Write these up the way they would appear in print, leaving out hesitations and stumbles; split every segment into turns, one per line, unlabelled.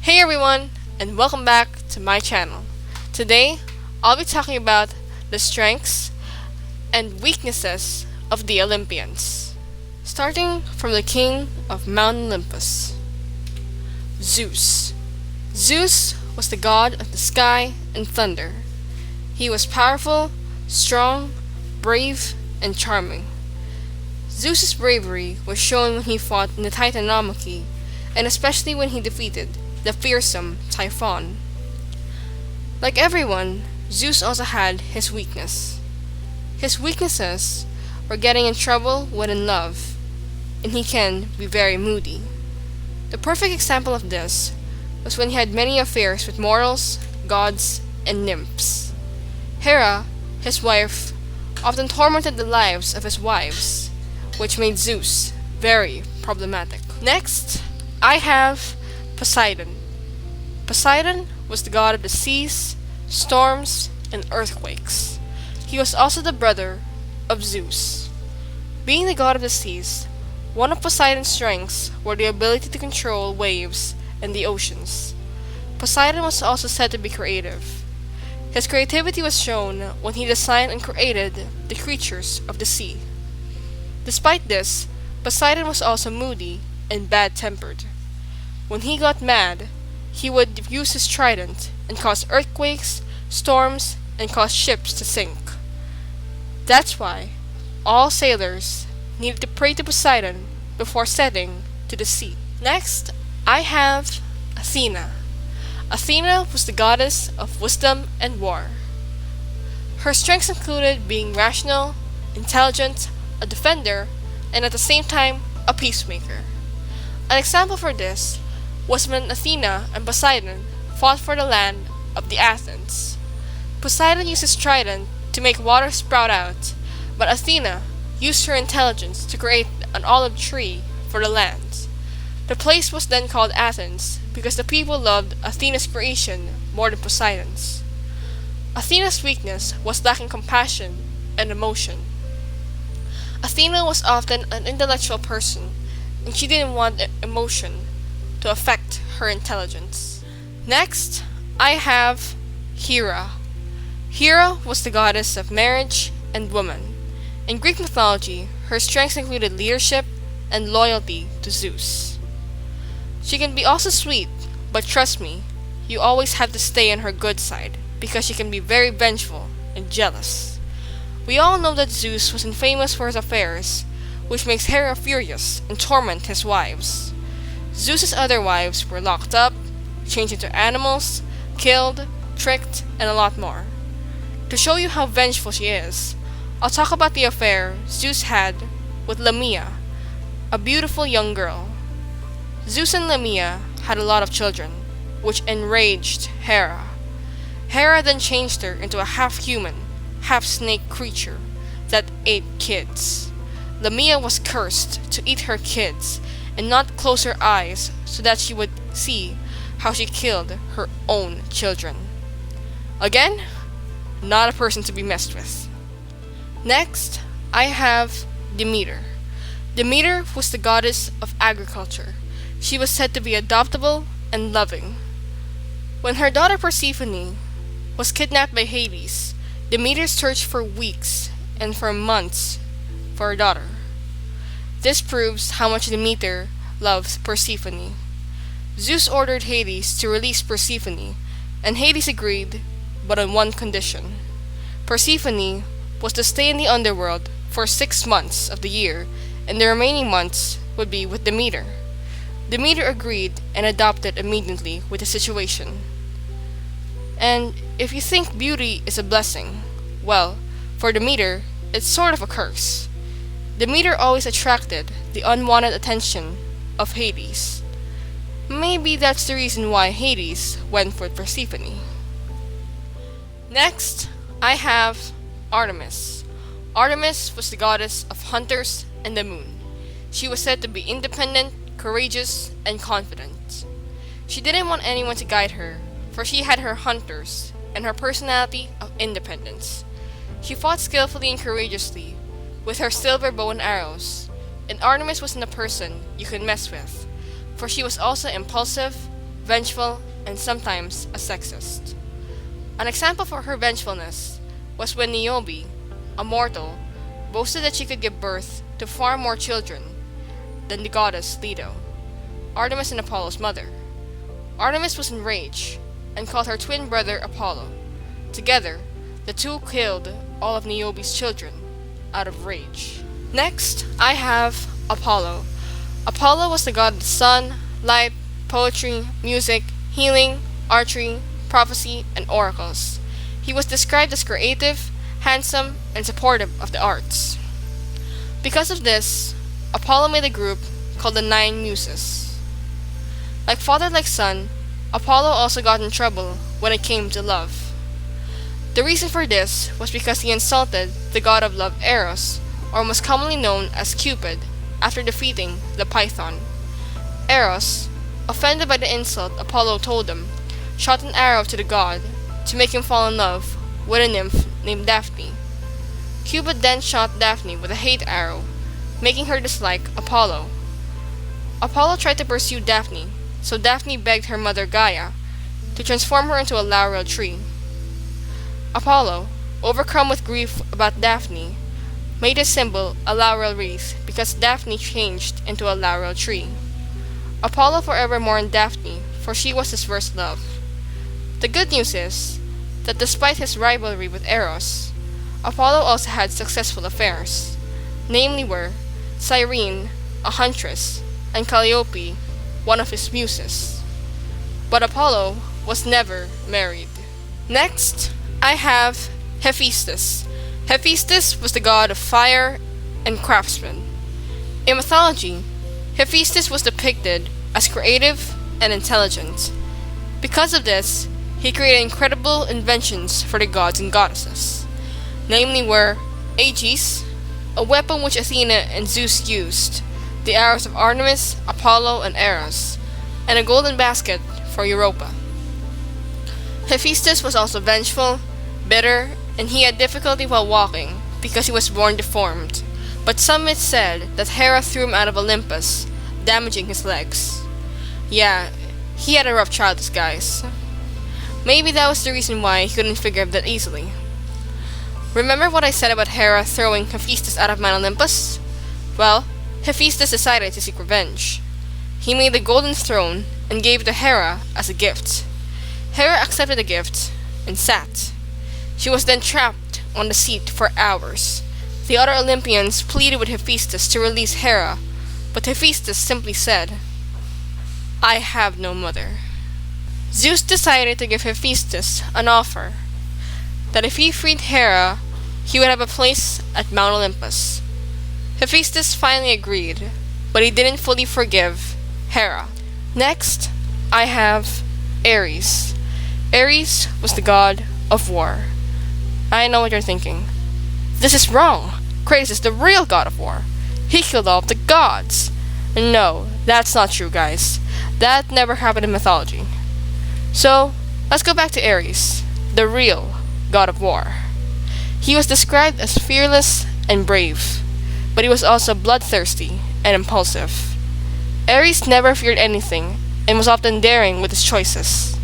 Hey everyone, and welcome back to my channel. Today, I'll be talking about the strengths and weaknesses of the Olympians. Starting from the king of Mount Olympus, Zeus. Zeus was the god of the sky and thunder. He was powerful, strong, brave, and charming. Zeus's bravery was shown when he fought in the Titanomachy, and especially when he defeated the fearsome Typhon. Like everyone, Zeus also had his weakness. His weaknesses were getting in trouble when in love, and he can be very moody. The perfect example of this was when he had many affairs with mortals, gods, and nymphs. Hera, his wife, often tormented the lives of his wives, which made Zeus very problematic. Next, I have Poseidon. Poseidon was the god of the seas, storms, and earthquakes. He was also the brother of Zeus. Being the god of the seas, one of Poseidon's strengths were the ability to control waves and the oceans. Poseidon was also said to be creative. His creativity was shown when he designed and created the creatures of the sea. Despite this, Poseidon was also moody and bad-tempered. When he got mad, he would use his trident and cause earthquakes, storms, and cause ships to sink. That's why all sailors needed to pray to Poseidon before setting to the sea. Next, I have Athena. Athena was the goddess of wisdom and war. Her strengths included being rational, intelligent, a defender, and at the same time, a peacemaker. An example for this was when Athena and Poseidon fought for the land of the Athens. Poseidon used his trident to make water sprout out, but Athena used her intelligence to create an olive tree for the land. The place was then called Athens because the people loved Athena's creation more than Poseidon's. Athena's weakness was lacking compassion and emotion. Athena was often an intellectual person, and she didn't want emotion to affect her intelligence. Next, I have Hera. Hera was the goddess of marriage and woman. In Greek mythology, her strengths included leadership and loyalty to Zeus. She can be also sweet, but trust me, you always have to stay on her good side because she can be very vengeful and jealous. We all know that Zeus was infamous for his affairs, which makes Hera furious and torment his wives. Zeus's other wives were locked up, changed into animals, killed, tricked, and a lot more. To show you how vengeful she is, I'll talk about the affair Zeus had with Lamia, a beautiful young girl. Zeus and Lamia had a lot of children, which enraged Hera. Hera then changed her into a half-human, half-snake creature that ate kids. Lamia was cursed to eat her kids and not close her eyes so that she would see how she killed her own children. Again, not a person to be messed with. Next, I have Demeter. Demeter was the goddess of agriculture. She was said to be adoptable and loving. When her daughter Persephone was kidnapped by Hades, Demeter searched for weeks and for months for her daughter. This proves how much Demeter loves Persephone. Zeus ordered Hades to release Persephone, and Hades agreed, but on one condition. Persephone was to stay in the underworld for 6 months of the year, and the remaining months would be with Demeter. Demeter agreed and adopted immediately with the situation. And if you think beauty is a blessing, well, for Demeter, it's sort of a curse. Demeter always attracted the unwanted attention of Hades. Maybe that's the reason why Hades went for Persephone. Next, I have Artemis. Artemis was the goddess of hunters and the moon. She was said to be independent, courageous, and confident. She didn't want anyone to guide her, for she had her hunters and her personality of independence. She fought skillfully and courageously with her silver bow and arrows, and Artemis wasn't a person you could mess with, for she was also impulsive, vengeful, and sometimes a sexist. An example for her vengefulness was when Niobe, a mortal, boasted that she could give birth to far more children than the goddess Leto, Artemis and Apollo's mother. Artemis was enraged and called her twin brother Apollo. Together, the two killed all of Niobe's children out of rage. Next, I have Apollo. Apollo was the god of the sun, light, poetry, music, healing, archery, prophecy, and oracles. He was described as creative, handsome, and supportive of the arts. Because of this, Apollo made a group called the Nine Muses. Like father like son, Apollo also got in trouble when it came to love. The reason for this was because he insulted the god of love Eros, or most commonly known as Cupid, after defeating the Python. Eros, offended by the insult Apollo told him, shot an arrow to the god to make him fall in love with a nymph named Daphne. Cupid then shot Daphne with a hate arrow, making her dislike Apollo. Apollo tried to pursue Daphne, so Daphne begged her mother Gaia to transform her into a laurel tree. Apollo, overcome with grief about Daphne, made his symbol a laurel wreath because Daphne changed into a laurel tree. Apollo forever mourned Daphne, for she was his first love. The good news is that despite his rivalry with Eros, Apollo also had successful affairs, namely were Cyrene, a huntress, and Calliope, one of his muses. But Apollo was never married. Next, I have Hephaestus. Hephaestus was the god of fire and craftsman. In mythology, Hephaestus was depicted as creative and intelligent. Because of this, he created incredible inventions for the gods and goddesses. Namely were Aegis, a weapon which Athena and Zeus used, the arrows of Artemis, Apollo, and Eros, and a golden basket for Europa. Hephaestus was also vengeful, bitter, and he had difficulty while walking because he was born deformed, but some myths said that Hera threw him out of Olympus, damaging his legs. Yeah, he had a rough childhood, guys. Maybe that was the reason why he couldn't figure out that easily. Remember what I said about Hera throwing Hephaestus out of Mount Olympus? Well, Hephaestus decided to seek revenge. He made the golden throne and gave it to Hera as a gift. Hera accepted the gift and sat. She was then trapped on the seat for hours. The other Olympians pleaded with Hephaestus to release Hera, but Hephaestus simply said, "I have no mother." Zeus decided to give Hephaestus an offer, that if he freed Hera, he would have a place at Mount Olympus. Hephaestus finally agreed, but he didn't fully forgive Hera. Next, I have Ares. Ares was the god of war. I know what you're thinking. This is wrong. Kratos is the real god of war. He killed all of the gods. No, that's not true, guys. That never happened in mythology. So, let's go back to Ares, the real god of war. He was described as fearless and brave, but he was also bloodthirsty and impulsive. Ares never feared anything and was often daring with his choices.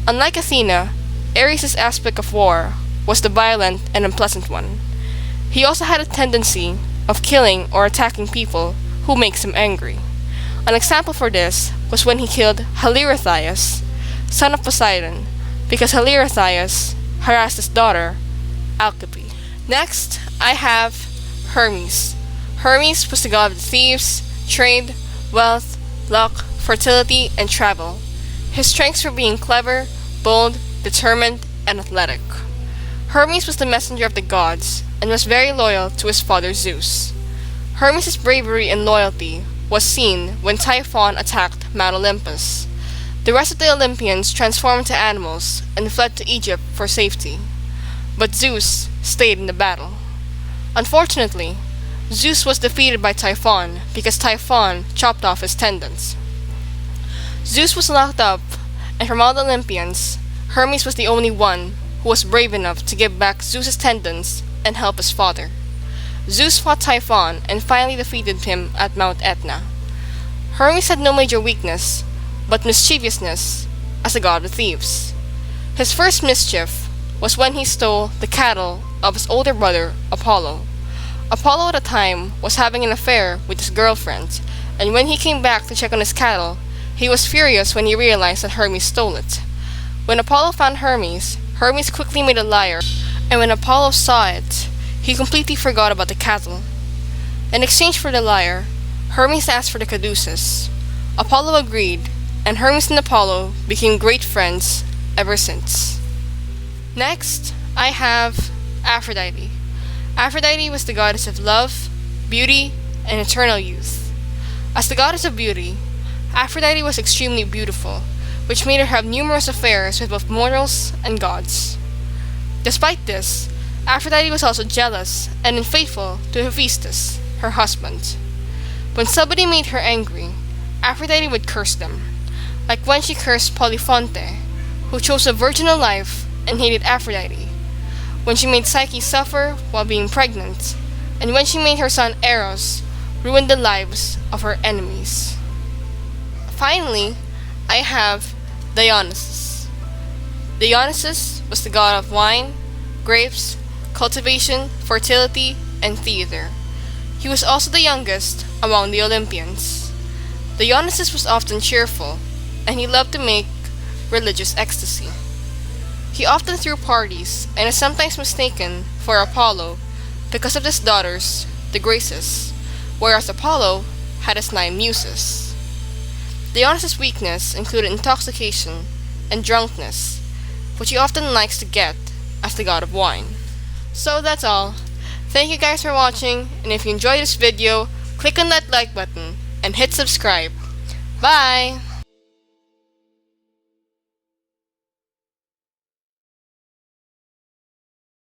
Unlike Athena, Ares' aspect of war was the violent and unpleasant one. He also had a tendency of killing or attacking people who makes him angry. An example for this was when he killed Heliorthias, son of Poseidon, because Heliorthias harassed his daughter, Alcippe. Next, I have Hermes. Hermes was the god of thieves, trade, wealth, luck, fertility, and travel. His strengths were being clever, bold, determined, and athletic. Hermes was the messenger of the gods and was very loyal to his father Zeus. Hermes' bravery and loyalty was seen when Typhon attacked Mount Olympus. The rest of the Olympians transformed into animals and fled to Egypt for safety, but Zeus stayed in the battle. Unfortunately, Zeus was defeated by Typhon because Typhon chopped off his tendons. Zeus was locked up, and from all the Olympians, Hermes was the only one who was brave enough to give back Zeus's tendons and help his father. Zeus fought Typhon and finally defeated him at Mount Etna. Hermes had no major weakness, but mischievousness as a god of thieves. His first mischief was when he stole the cattle of his older brother, Apollo. Apollo at the time was having an affair with his girlfriend, and when he came back to check on his cattle, he was furious when he realized that Hermes stole it. When Apollo found Hermes, Hermes quickly made a lyre, and when Apollo saw it, he completely forgot about the cattle. In exchange for the lyre, Hermes asked for the caduceus. Apollo agreed, and Hermes and Apollo became great friends ever since. Next, I have Aphrodite. Aphrodite was the goddess of love, beauty, and eternal youth. As the goddess of beauty, Aphrodite was extremely beautiful, which made her have numerous affairs with both mortals and gods. Despite this, Aphrodite was also jealous and unfaithful to Hephaestus, her husband. When somebody made her angry, Aphrodite would curse them, like when she cursed Polyphonte, who chose a virginal life and hated Aphrodite, when she made Psyche suffer while being pregnant, and when she made her son Eros ruin the lives of her enemies. Finally, I have Dionysus. Dionysus was the god of wine, grapes, cultivation, fertility, and theater. He was also the youngest among the Olympians. Dionysus was often cheerful, and he loved to make religious ecstasy. He often threw parties and is sometimes mistaken for Apollo because of his daughters, the Graces, whereas Apollo had his 9 muses. Dionysus' weakness included intoxication and drunkenness, which he often likes to get as the god of wine. So that's all. Thank you guys for watching, and if you enjoyed this video, click on that like button and hit subscribe. Bye!